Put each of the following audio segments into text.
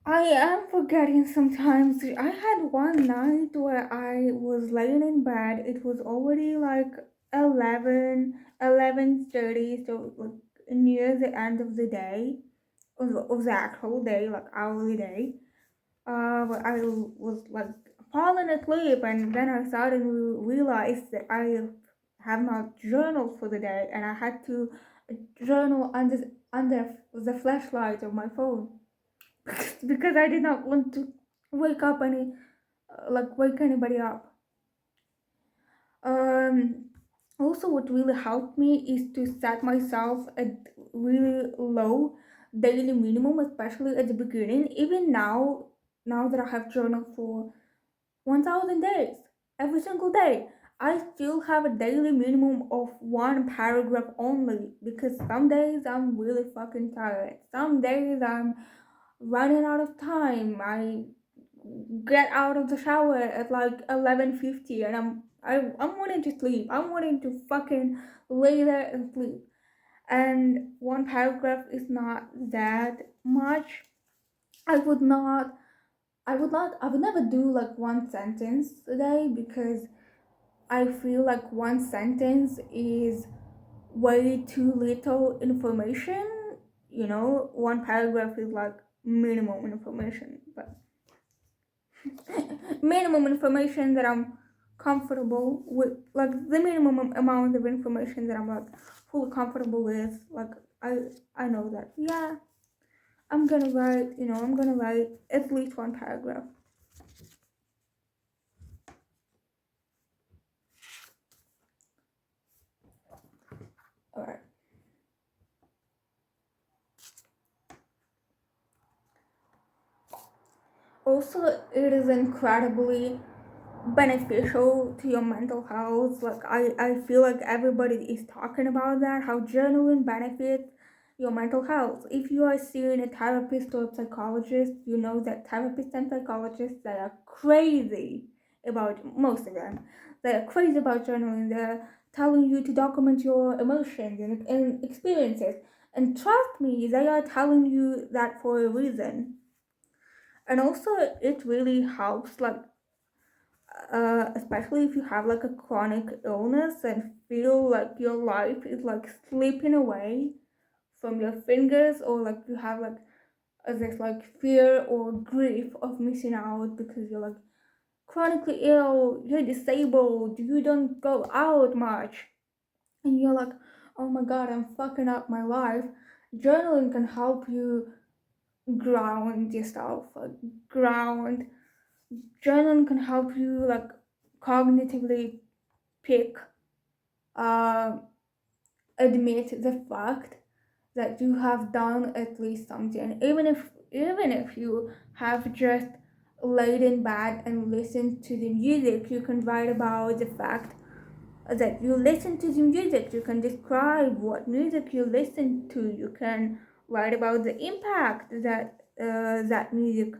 I am forgetting sometimes. I had one night where I was laying in bed. It was already like 11:30, so like near the end of the day, of the actual day, like hourly day. But I was like falling asleep, and then I suddenly realized that I have not journaled for the day, and I had to journal under the flashlight of my phone because I did not want to wake up wake anybody up. Um, Also, what really helped me is to set myself at really low daily minimum, especially at the beginning. Even now that I have journaled for 1000 days every single day, I still have a daily minimum of one paragraph only because some days I'm really fucking tired. Some days I'm running out of time. I get out of the shower at like 11:50 and I'm wanting to sleep. I'm wanting to fucking lay there and sleep. And one paragraph is not that much. I would not I would never do like one sentence a day because I feel like one sentence is way too little information. You know, one paragraph is like minimum information, but minimum information that I'm comfortable with, like the minimum amount of information that I'm like fully comfortable with. Like I I know that yeah, I'm gonna write at least one paragraph. All right. Also, it is incredibly beneficial to your mental health. Like I feel like everybody is talking about that, how journaling benefits your mental health. If you are seeing a therapist or a psychologist, you know that therapists and psychologists that are crazy about most of them. They are crazy about journaling. They're telling you to document your emotions and experiences. And trust me, they are telling you that for a reason. And also it really helps like especially if you have like a chronic illness and feel like your life is like slipping away from your fingers, or like you have like this like fear or grief of missing out because you're like chronically ill, you're disabled, you don't go out much, and you're like, oh my god, I'm fucking up my life. Journaling can help you ground yourself, like ground. Journaling can help you like cognitively pick, uh, admit the fact that you have done at least something, even if you have just laid in bed and listened to the music. You can write about the fact that you listen to the music. You can describe what music you listen to. You can write about the impact that that music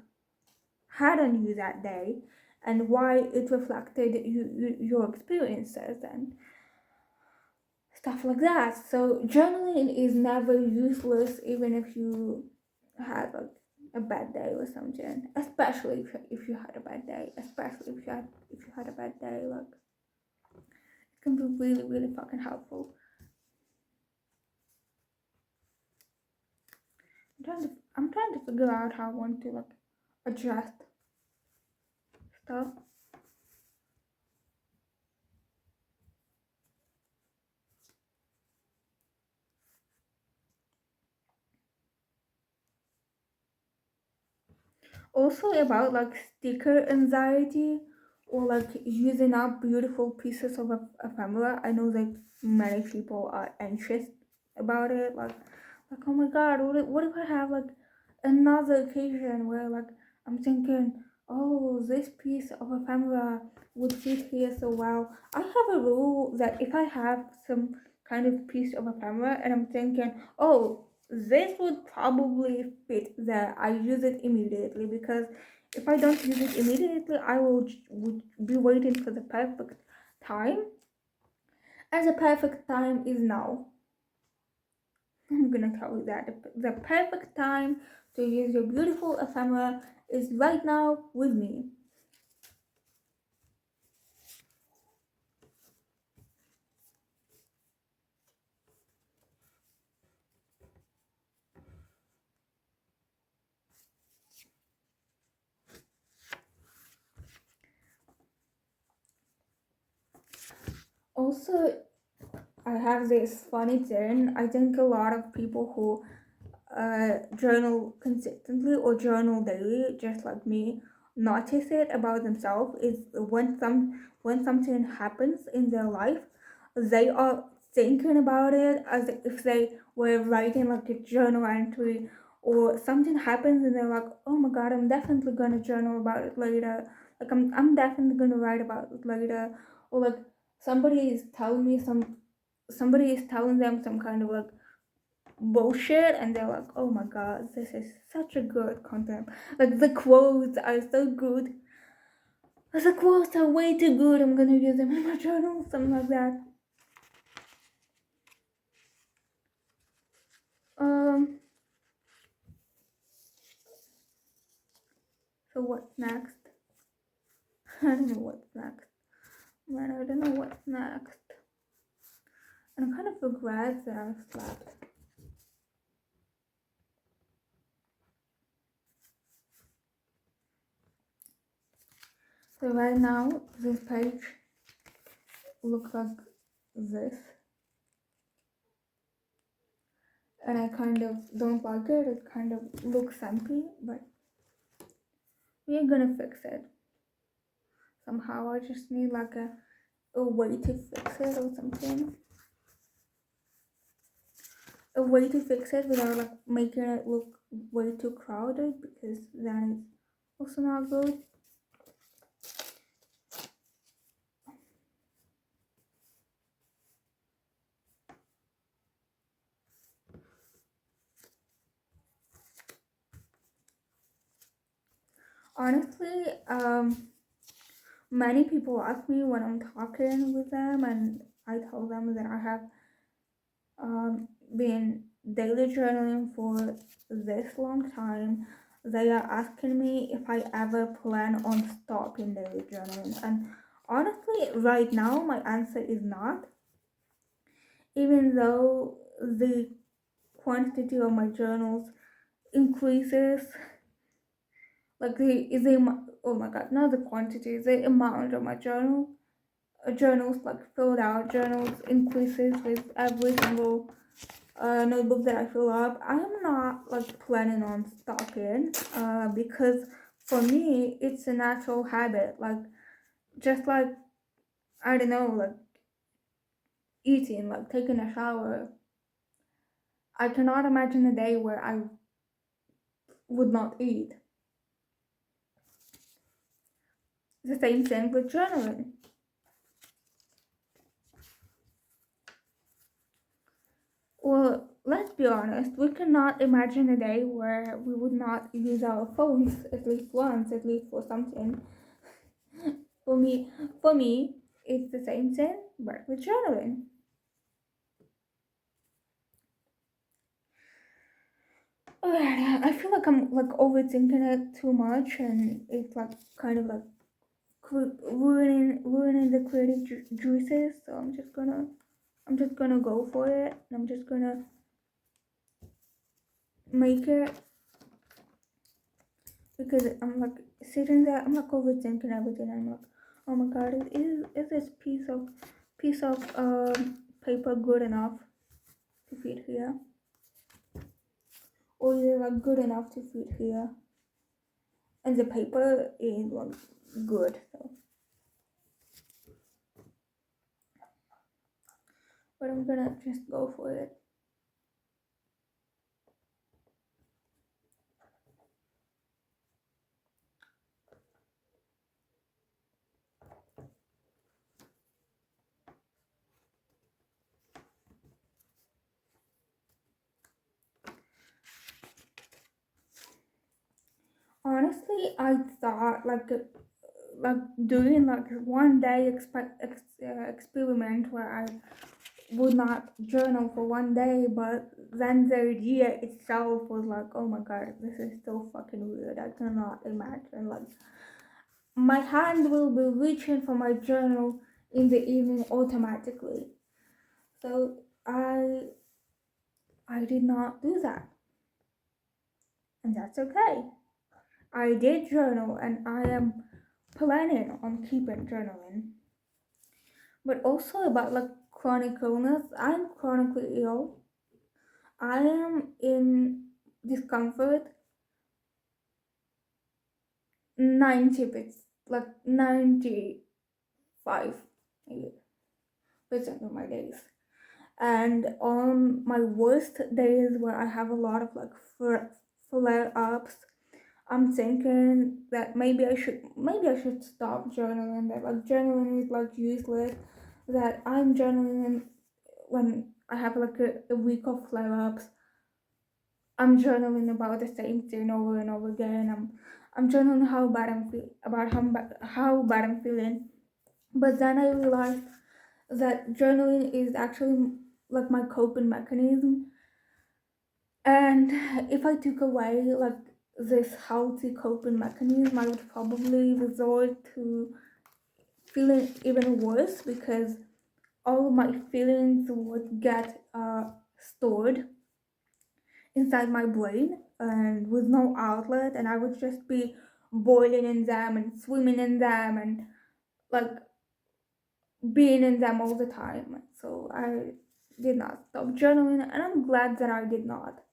had on you that day and why it reflected your experiences and stuff like that. So journaling is never useless, even if you had like a bad day or something. Especially if you had a bad day. Especially if you had a bad day, like it can be really really fucking helpful. I'm trying to figure out how I want to like adjust stuff. Also about like sticker anxiety or like using up beautiful pieces of a camera. I know that many people are anxious about it, like oh my god, what if I have like another occasion where like I'm thinking, oh, this piece of a camera would fit here so well. I have a rule that if I have some kind of piece of a camera and I'm thinking, oh, this would probably fit there, I use it immediately, because if I don't use it immediately, I would be waiting for the perfect time, and the perfect time is now. I'm gonna tell you that the perfect time to use your beautiful ephemera is right now with me. Also, I have this funny thing. I think a lot of people who journal consistently or journal daily, just like me, notice it about themselves is when something happens in their life, they are thinking about it as if they were writing like a journal entry, or something happens and they're like, oh my god, I'm definitely gonna journal about it later. Like I'm definitely gonna write about it later, or like somebody is telling me somebody is telling them some kind of like bullshit and they're like, oh my god, this is such a good content. Like the quotes are so good. The quotes are way too good. I'm gonna use them in my journal, something like that. Um so what's next? I don't know what's next. Man, I don't know what's next. And I kind of regret that I slept. So right now this page looks like this. And I kind of don't like it. It kind of looks empty, but we're gonna fix it. Somehow I just need like a way to fix it or something. A way to fix it without like making it look way too crowded, because then it's also not good. Honestly, many people ask me when I'm talking with them, and I tell them that I have been daily journaling for this long time. They are asking me if I ever plan on stopping daily journaling, and honestly, right now my answer is not. Even though the quantity of my journals increases, like oh my god, not the quantity, the amount of my journals, like filled out journals, increases with every single notebook that I fill up. I am not like planning on stopping, because for me it's a natural habit. Like just like, I don't know, like eating, like taking a shower. I cannot imagine a day where I would not eat. The same thing with journaling. Well, let's be honest, we cannot imagine a day where we would not use our phones at least once, at least for something. For me, for me, it's the same thing, but with journaling. Alright, I feel like I'm like overthinking it too much, and it's like kind of like ruining the creative juices. So I'm just gonna go for it. And I'm just gonna make it, because I'm like sitting there. I'm like overthinking everything. I'm like, oh my god, is this piece of paper good enough to fit here, or is it like good enough to fit here? And the paper is like good, so but I'm gonna just go for it. Honestly, I thought like doing like one day experiment where I would not journal for one day, but then the idea itself was like, oh my god, this is so fucking weird. I cannot imagine. Like, my hand will be reaching for my journal in the evening automatically. So I did not do that, and that's okay. I did journal, and I am planning on keeping journaling. But also about like chronic illness, I'm chronically ill. I am in discomfort 90 bits, like 95% of my days. And on my worst days where I have a lot of like flare ups, I'm thinking that maybe I should stop journaling. That like journaling is like useless. That I'm journaling when I have like a week of flare ups. I'm journaling about the same thing over and over again. I'm journaling how bad I'm feel about how bad I'm feeling. But then I realized that journaling is actually like my coping mechanism. And if I took away like this healthy coping mechanism, I would probably resort to feeling even worse because all my feelings would get stored inside my brain and with no outlet, and I would just be boiling in them and swimming in them and like being in them all the time. So I did not stop journaling, and I'm glad that I did not.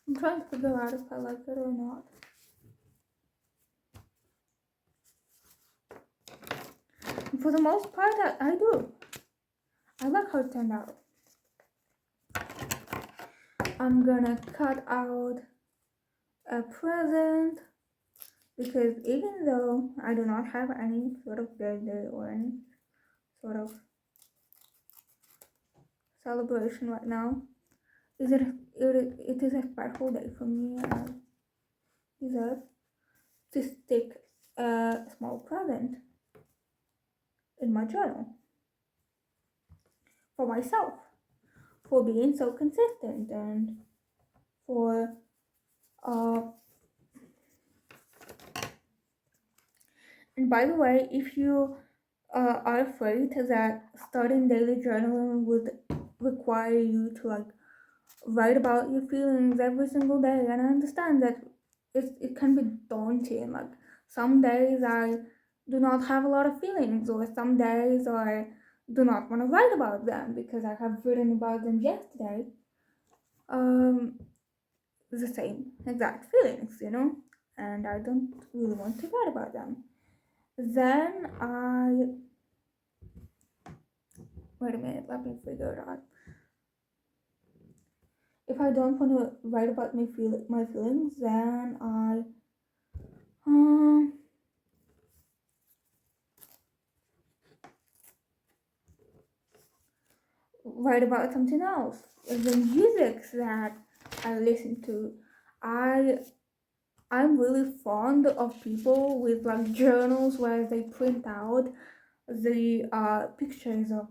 I'm trying to figure out if I like it or not. And for the most part, I do. I like how it turned out. I'm gonna cut out a present because even though I do not have any sort of birthday or any sort of celebration right now, it is a special day for me, and I deserve to stick a small present in my journal for myself, for being so consistent, and for uh and by the way, if you are afraid that starting daily journaling would require you to like write about your feelings every single day, and I understand that it can be daunting. Like some days I do not have a lot of feelings, or some days I do not want to write about them because I have written about them yesterday. Um, the same exact feelings, and I don't really want to write about them. Then I wait a minute, let me figure it out. If I don't want to write about my feelings, then I um write about something else. The music that I listen to, I I'm really fond of people with like journals where they print out the pictures of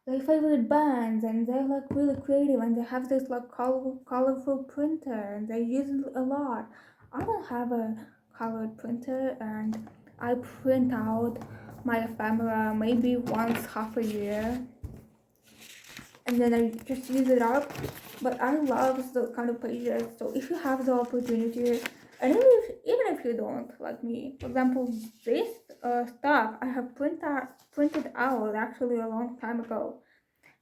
their favorite bands, and they're like really creative, and they have this like colorful printer and they use it a lot. I don't have a colored printer, and I print out my ephemera maybe once half a year, and then I just use it up. But I love the kind of pages. So if you have the opportunity, and even if you don't, like me, for example, this stuff I have printed out actually a long time ago,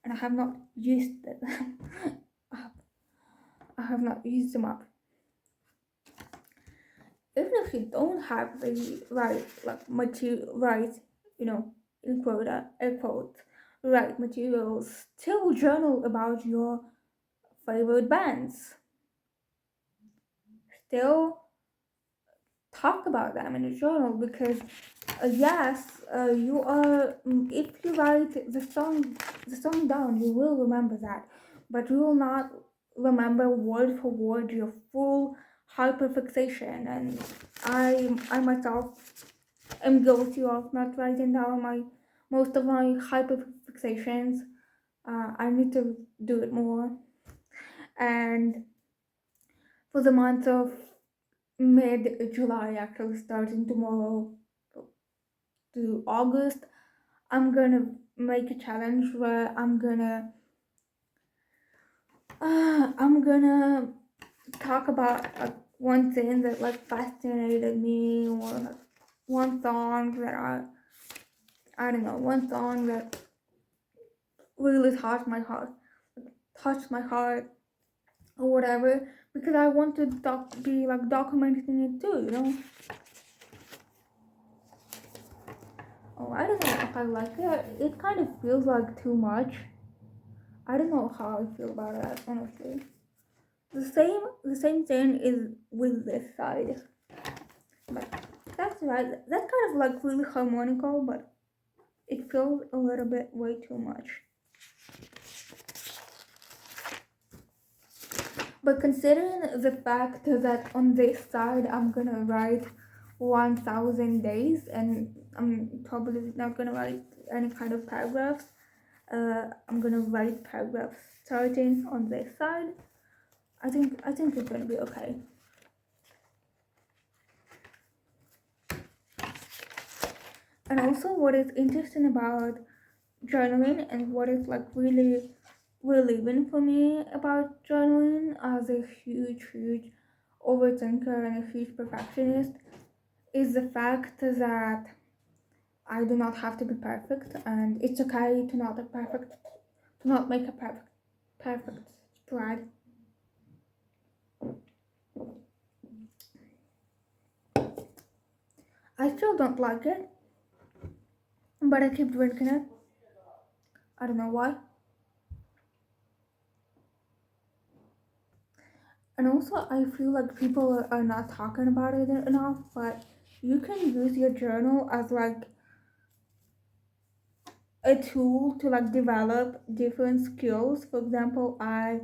and I have not used it. I have not used them up. Even if you don't have the right like material, right, you know, in quote air quotes, right materials, still journal about your favorite bands. Still talk about them in a journal because yes, you are. If you write the song down, you will remember that, but you will not remember word for word your full hyperfixation, and I myself am guilty of not writing down my most of my hyperfixations. I need to do it more. And for the month of mid July, actually starting tomorrow to August, I'm gonna make a challenge where I'm gonna talk about one thing that like fascinated me, or like one song that I don't know, one song that really touched my heart or whatever, because I want to be like documenting it too, you know. Oh, I don't know if I like it. It kind of feels like too much. I don't know how I feel about that, honestly. The same thing is with this side. But that's right. That's kind of like really harmonical, but it feels a little bit way too much. But considering the fact that on this side I'm gonna write 1000 days, and I'm probably not gonna write any kind of paragraphs. I'm gonna write paragraphs starting on this side. I think it's gonna be okay. And also, what is interesting about journaling, and what is like really relieving for me about journaling as a huge overthinker and a huge perfectionist, is the fact that I do not have to be perfect, and it's okay to not be perfect, to not make a perfect spread. I still don't like it, but I keep drinking it. I don't know why. And also, I feel like people are not talking about it enough, but you can use your journal as like a tool to like develop different skills. For example, I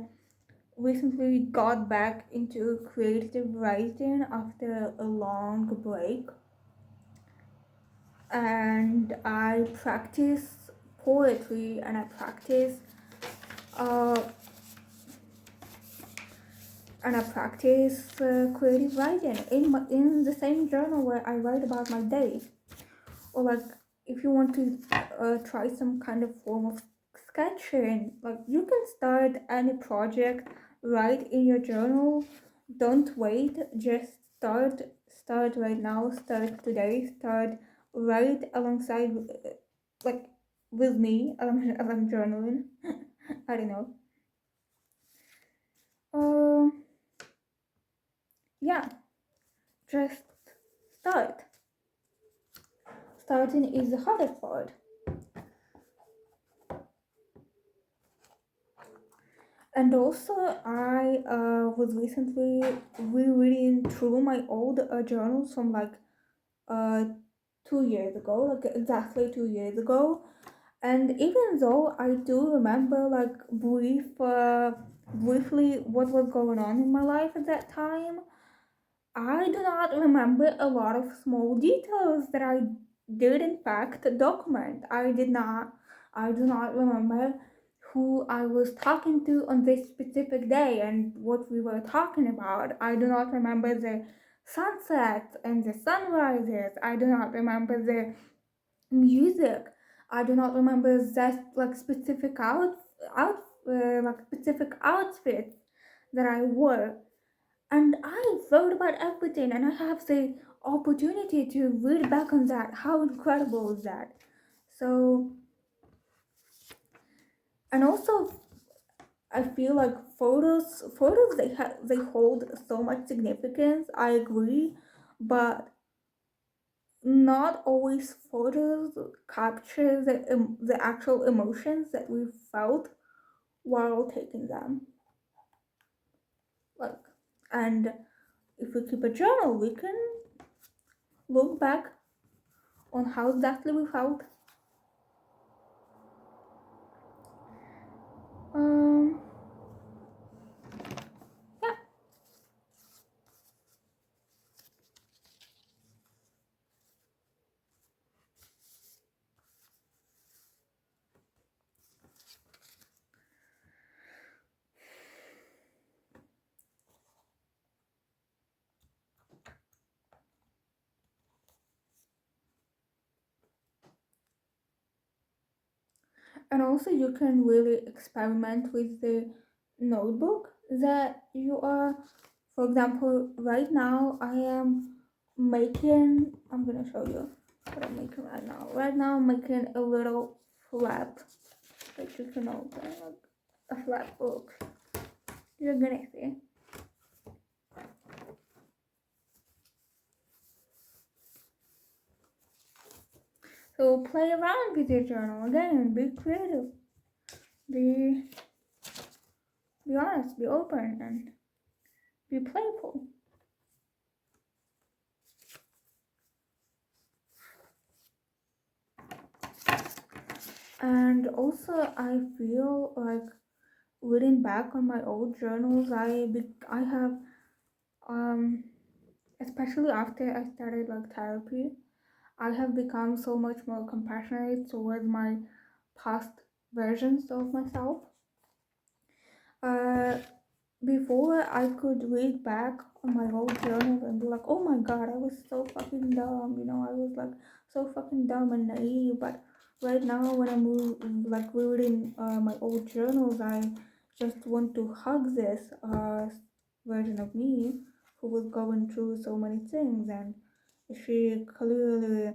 recently got back into creative writing after a long break, and I practice poetry, and I practice uh, creative writing in the same journal where I write about my day. Or like, if you want to try some kind of form of sketching, like you can start any project right in your journal. Don't wait, just start right now, start today, start right alongside like with me as I'm journaling. I don't know. um yeah, just start. Starting is the hardest part. And also, I was recently rereading through my old journals from like uh 2 years ago, like exactly 2 years ago. And even though I do remember like briefly what was going on in my life at that time, I do not remember a lot of small details that I did in fact document. I do not remember who I was talking to on this specific day and what we were talking about. I do not remember the sunsets and the sunrises. I do not remember the music. I do not remember that like specific outfits that I wore. And I wrote about everything, and I have the opportunity to read back on that. How incredible is that? So, and also, I feel like photos they hold so much significance. I agree, but not always photos capture the actual emotions that we felt while taking them. Like, and if we keep a journal, we can look back on how exactly we felt. Um, yeah, And also, you can really experiment with the notebook that you are. For example, right now I am making, I'm gonna show you what I'm making right now. Right now, I'm making a little flap that you can open, like a flap book. You're gonna see. So play around with your journal again. Be creative. Be be honest. Be open and be playful. And also, I feel like reading back on my old journals, I have um especially after I started like therapy, I have become so much more compassionate towards my past versions of myself. Uh, Before I could read back on my old journal and be like, oh my god, I was so fucking dumb, I was like so fucking dumb and naive. But right now, when I'm like reading my old journals, I just want to hug this version of me who was going through so many things, and she clearly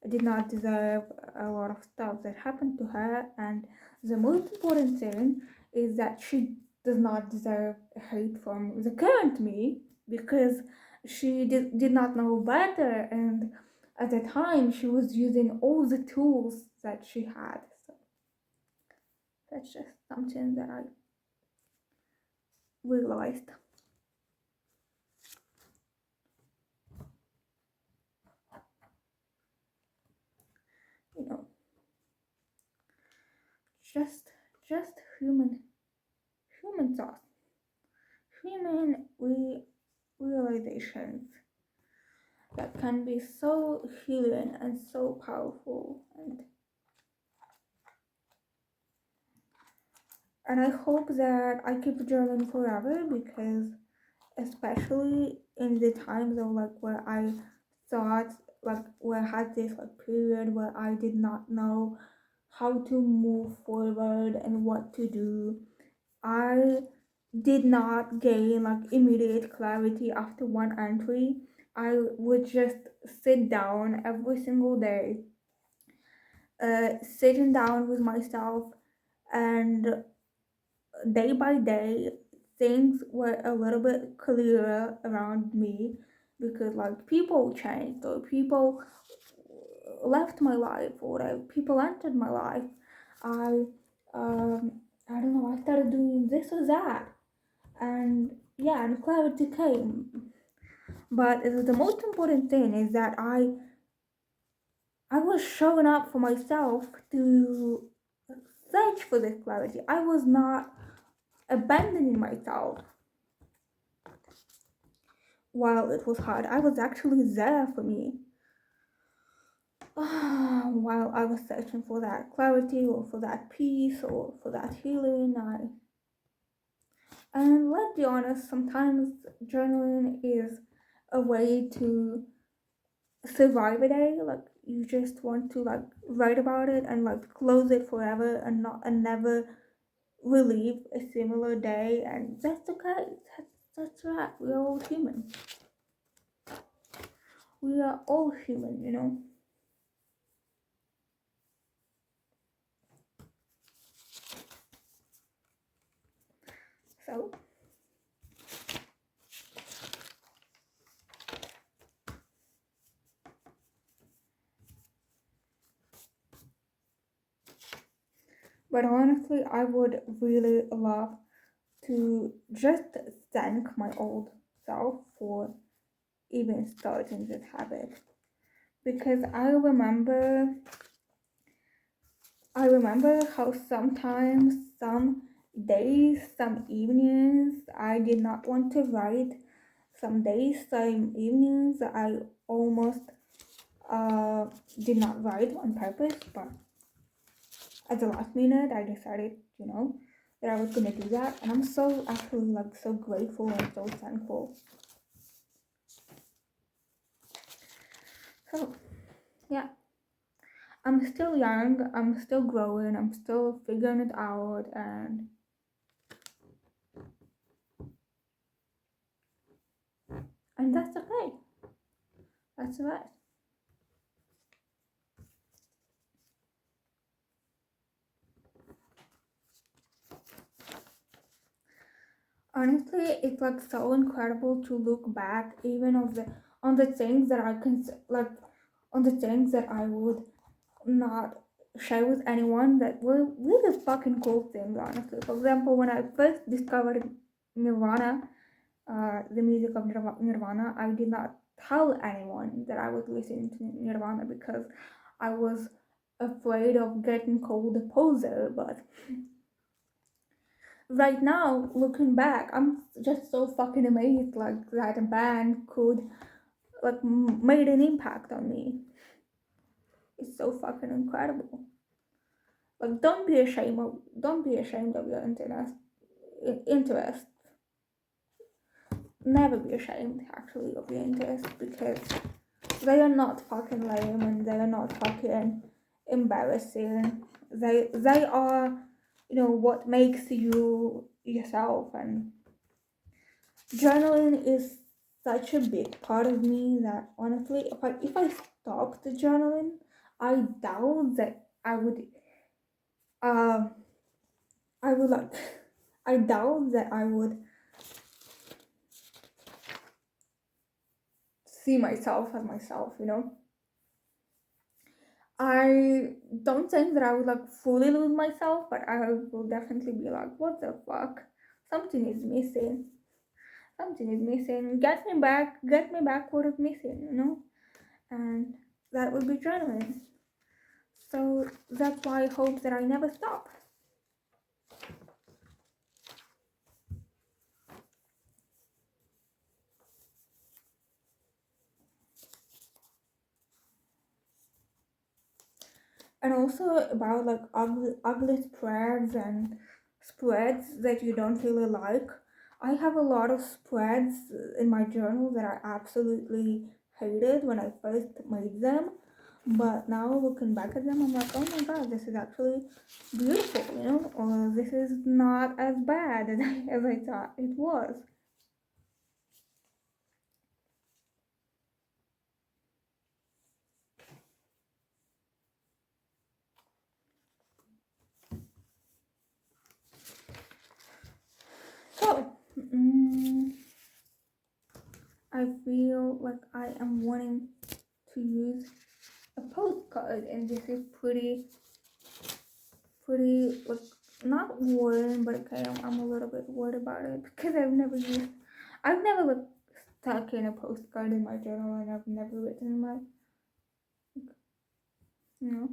did not deserve a lot of stuff that happened to her. And the most important thing is that she does not deserve hate from the current me, because she did not know better, and at the time she was using all the tools that she had. So that's just something that I realized. you know just just human thoughts, human realizations that can be so healing and so powerful. And I hope that I keep journaling forever, because especially in the times of like where I thought, like where I had this like period where I did not know how to move forward and what to do. I did not gain like immediate clarity after one entry. I would just sit down every single day, sitting down with myself, and day by day things were a little bit clearer around me, because like people changed, or people left my life, or whatever, people entered my life. I um i don't know, I started doing this or that, and yeah, and clarity came. But the most important thing is that I was showing up for myself to search for this clarity. I was not abandoning myself while it was hard. I was actually there for me. While I was searching for that clarity, or for that peace, or for that healing. And let's be honest, sometimes journaling is a way to survive a day. Like you just want to like write about it and like close it forever, and never relive a similar day, and that's okay. That's right. We're all human. We are all human. So but honestly, I would really love to just thank my old self for even starting this habit, because I remember how sometimes, some days, some evenings, I did not want to write. Some days, some evenings, I almost uh, did not write on purpose, but at the last minute, I decided, that I was gonna do that, and I'm so actually like so grateful and so thankful. So yeah, I'm still young, I'm still growing, I'm still figuring it out, and that's okay. That's right. Honestly, it's like so incredible to look back even of the on the things that I can like on the things that I would not share with anyone that were really fucking cool things, honestly. For example, when I first discovered Nirvana, the music of Nirvana, I did not tell anyone that I was listening to Nirvana because I was afraid of getting called a poser. But right now, looking back, I'm just so fucking amazed like that a band could like made an impact on me. It's so fucking incredible. Like, don't be ashamed of your interest. Never be ashamed actually of your interest because they are not fucking lame and they are not fucking embarrassing. They are, what makes you yourself. And journaling is such a big part of me that honestly, if I stopped journaling, I doubt that um I would like I doubt that I would see myself as myself. I don't think that I would like fully lose myself, but I will definitely be like, what the fuck? Something is missing. Something is missing. Get me back what is missing. And that would be journaling. So that's why I hope that I never stop. And also about like ugly spreads that you don't really like. I have a lot of spreads in my journal that I absolutely hated when I first made them, but now looking back at them, I'm like, oh my god, this is actually beautiful, or this is not as bad as I thought it was. So, I feel like I am wanting to use a postcard, and this is pretty like not worried, but okay, I'm a little bit worried about it because I've never like stuck in a postcard in my journal, and I've never written in my, you know,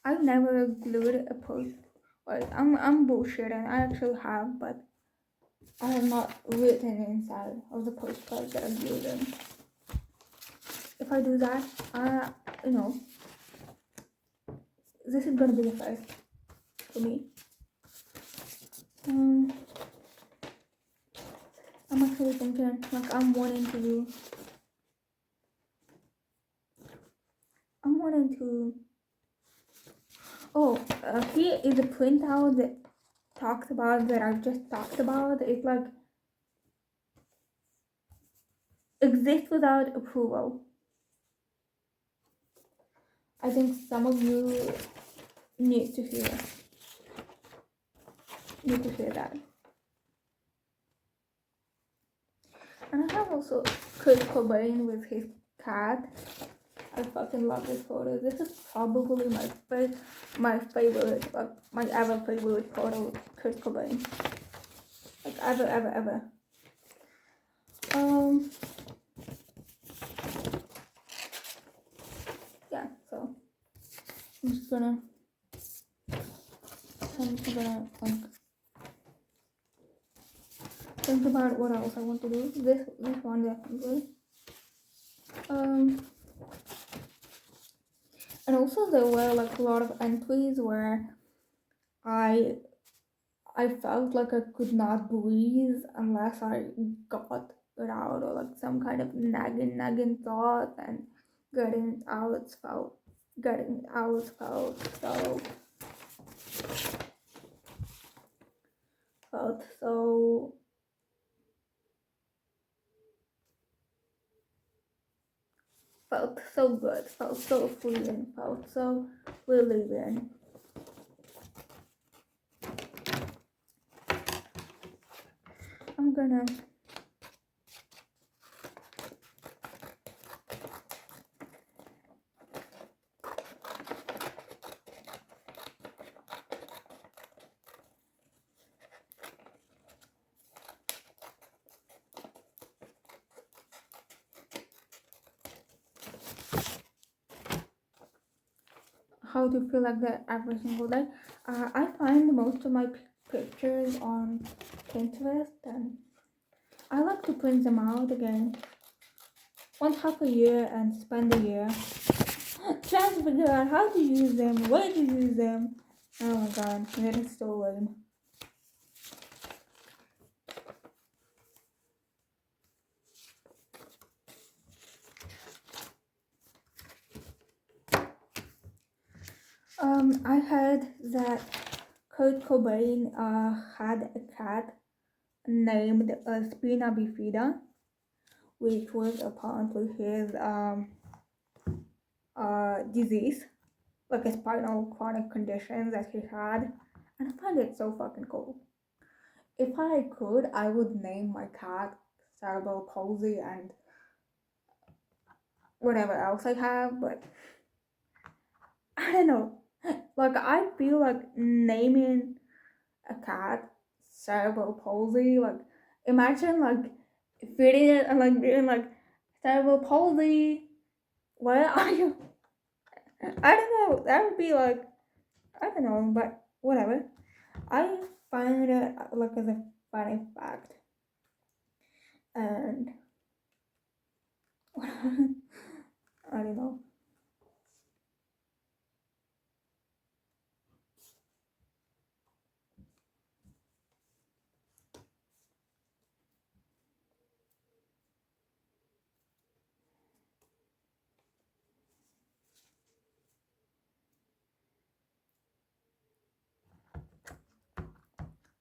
I've never glued a post. Like I'm bullshitting. I actually have, but I have not written inside of the postcard that I'm using. If I do that, you know, this is gonna be the first for me. Um, I'm actually thinking like I'm wanting to. Oh, here is a printout that talks about that I've just talked about. It's like exist without approval. I think some of you need to hear that. And I have also Kurt Cobain with his cat. I fucking love this photo. This is probably my favorite, like my ever favorite photo of Kurt Cobain. Like ever, ever, ever. Um, yeah. So I'm just gonna, think about what else I want to do. This one definitely. Um, and also there were like a lot of entries where I I felt like I could not breathe unless I got it out, or like some kind of nagging thought, and getting out felt getting out felt so felt so good, felt so free, and felt so relieving. I'm gonna how to feel like that every single day. I find most of my pictures on Pinterest, and I like to print them out again once half a year and spend a year trying to figure out how to use them, where to use them. Oh my god, that is so lame. I heard that Kurt Cobain had a cat named Spina bifida, which was apparently his disease, like a spinal chronic condition that he had, and I find it so fucking cool. If I could, I would name my cat cerebral palsy and whatever else I have, but I don't know. Like I feel like naming a cat cerebral palsy, like imagine like feeding it and like being like cerebral palsy. Where are you? I don't know. That would be like I don't know, but whatever. I find it like as a funny fact, and I don't know.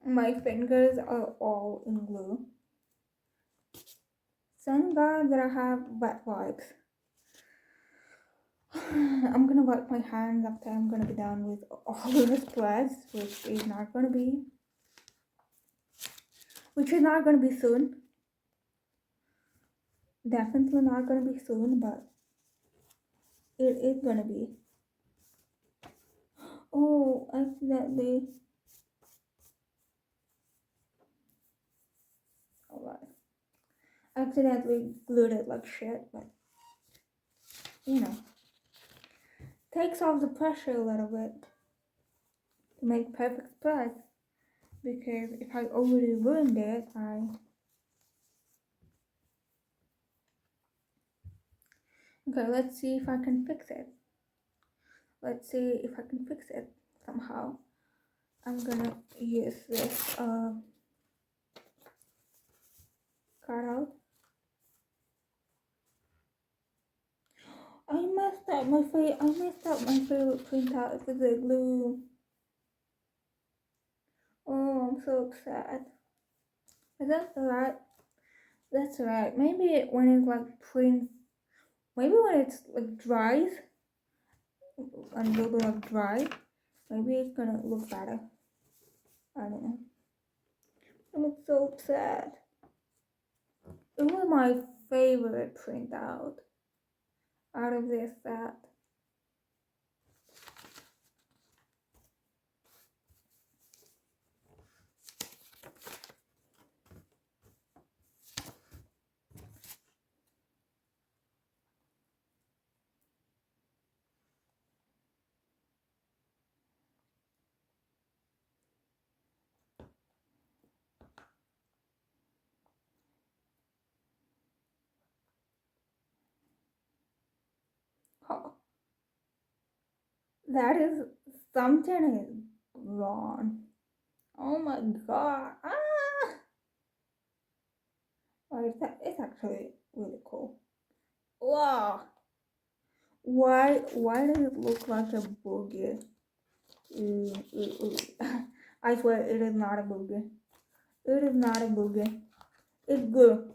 My fingers are all in glue. Thank God that I have wet wipes. I'm gonna wipe my hands after I'm gonna be done with all of the spreads, which is not gonna be soon. Definitely not gonna be soon, but it is gonna be. Oh, accidentally. Alright. Accidentally glued it like shit, but you know, takes off the pressure a little bit to make perfect spread. Because if I already ruined it, okay, let's see if I can fix it. Let's see if I can fix it somehow. I'm gonna use this cutout. I messed up my favorite printout with the glue. Oh, I'm so upset. But that's alright. That's alright. Maybe when it's like maybe when it's like dries and a little bit of dry, maybe it's gonna look better. I don't know. I'm so upset. It was my favorite printout out of this set. Oh, that is something is wrong. Oh my god. Ah! Oh, it's actually really cool. Wow. Why does it look like a boogie? I swear it is not a boogie. It is not a boogie. It's good.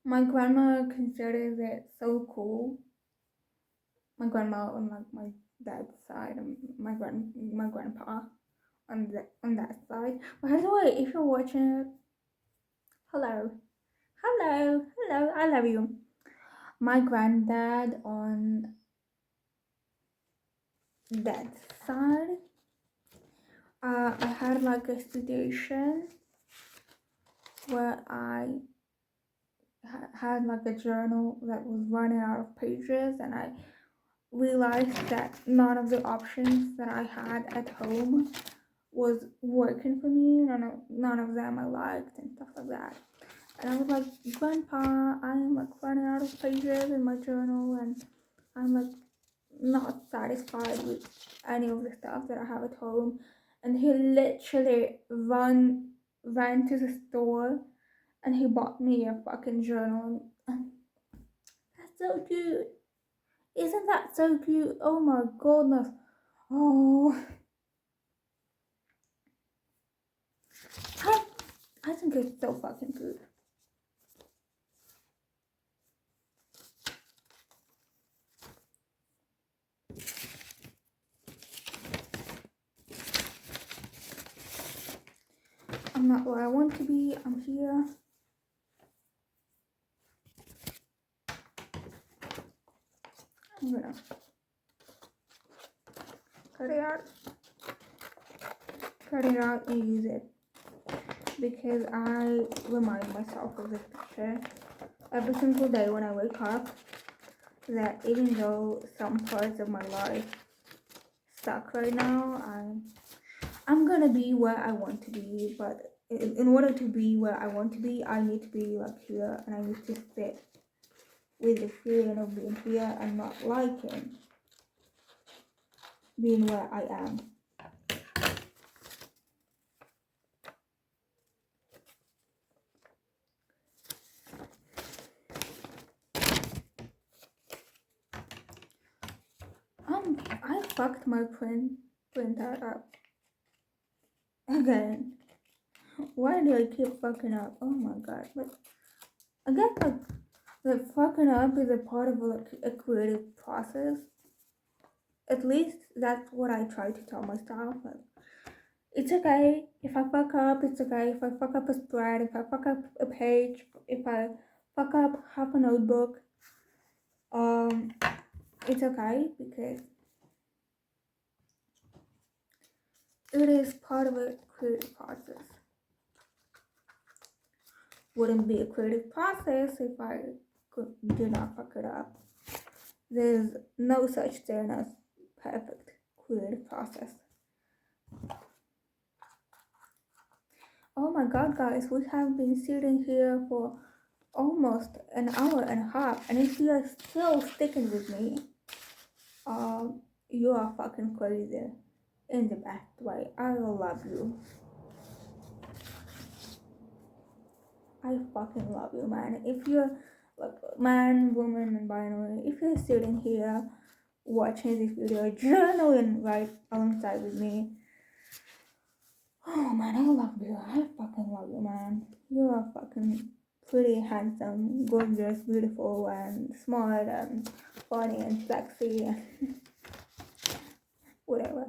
My grandma considers it so cool. My grandma on like my dad's side and my grandpa on that side. By the way, if you're watching it, hello, hello, I love you. My granddad on dad's side, I had like a situation where I had like a journal that was running out of pages, and I realized that none of the options that I had at home was working for me. None of them I liked and stuff like that. And I was like, Grandpa, I am like running out of pages in my journal, and I'm like not satisfied with any of the stuff that I have at home. And he literally ran to the store and he bought me a fucking journal. And that's so cute. Isn't that so cute? Oh my goodness. Oh, I, I think it's so fucking good. I'm not where I want to be. I'm here. I'm gonna cut it out. Cut it out and use it. Because I remind myself of this picture every single day when I wake up, that even though some parts of my life suck right now, I'm gonna be where I want to be. But in order to be where I want to be, I need to be like here, and I need to sit with the feeling of being here and not liking being where I am. I fucked my printer up again. Why do I keep fucking up? Oh my god! But I guess like fucking up is a part of like a creative process. At least that's what I try to tell myself. Like, it's okay if I fuck up. It's okay if I fuck up a spread. If I fuck up a page. If I fuck up half a notebook. Um, it's okay because it is part of a creative process. Wouldn't be a creative process if I do not fuck it up. There's no such thing as perfect creative process. Oh my god, guys, we have been sitting here for almost an hour and a half, and if you are still sticking with me, you are fucking crazy in the best way. I love you. I fucking love you, man. If you're like man, woman, and binary. If you're sitting here watching this video, journaling right alongside with me, oh man, I love you. I fucking love you, man. You are fucking pretty handsome, gorgeous, beautiful, and smart, and funny, and sexy, and whatever.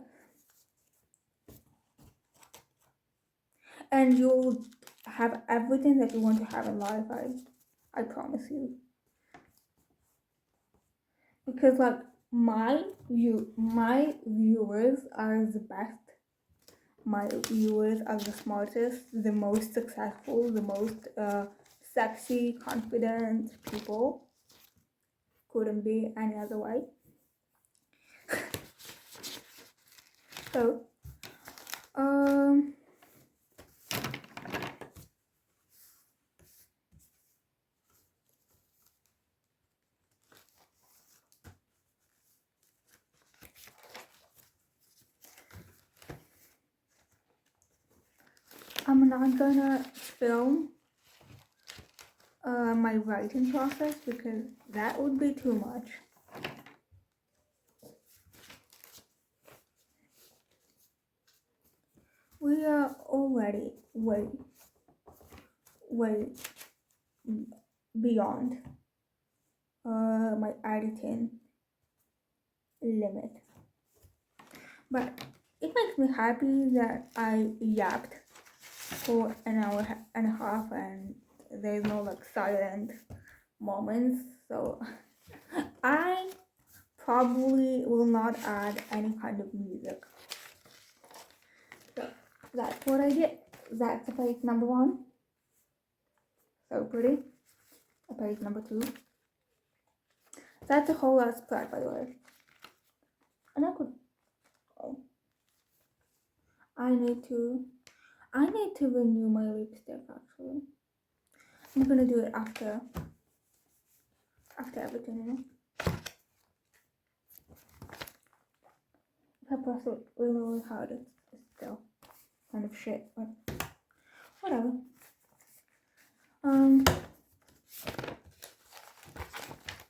And you'll have everything that you want to have in life. I promise you. Because like my viewers are the best. My viewers are the smartest, the most successful, the most sexy, confident people. Couldn't be any other way. So, um, I'm not gonna film my writing process because that would be too much. We are already way beyond my editing limit. But it makes me happy that I yapped for an hour and a half and there's no like silent moments. So I probably will not add any kind of music. So that's what I did. That's page number 1. So pretty. Page number 2. That's a whole lot spread, by the way. And I could. Oh, I need to renew my lipstick. Actually, I'm gonna do it after everything. You know. If I press it really hard, it's still kind of shit. But whatever.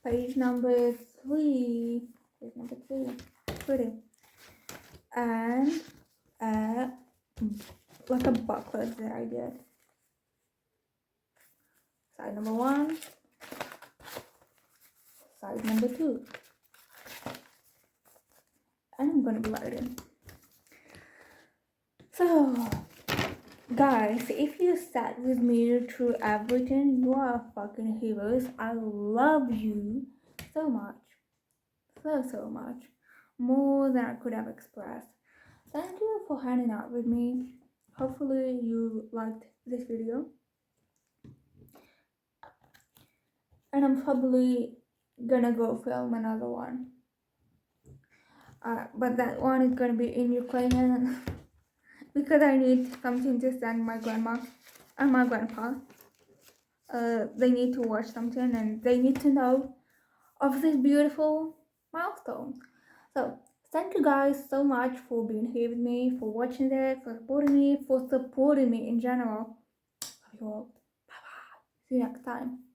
Page number 3. Page number 3. Pretty. And like a booklet that I did. Side number 1. Side number 2. And I'm gonna be writing. So, guys, if you sat with me through everything, you are fucking heroes. I love you so much. So much. More than I could have expressed. Thank you for hanging out with me. Hopefully you liked this video. And I'm probably gonna go film another one. But that one is gonna be in Ukrainian because I need something to send my grandma and my grandpa. They need to watch something and they need to know of this beautiful milestone. So thank you guys so much for being here with me, for watching this, for supporting me in general. Love you all. Bye bye. See you next time.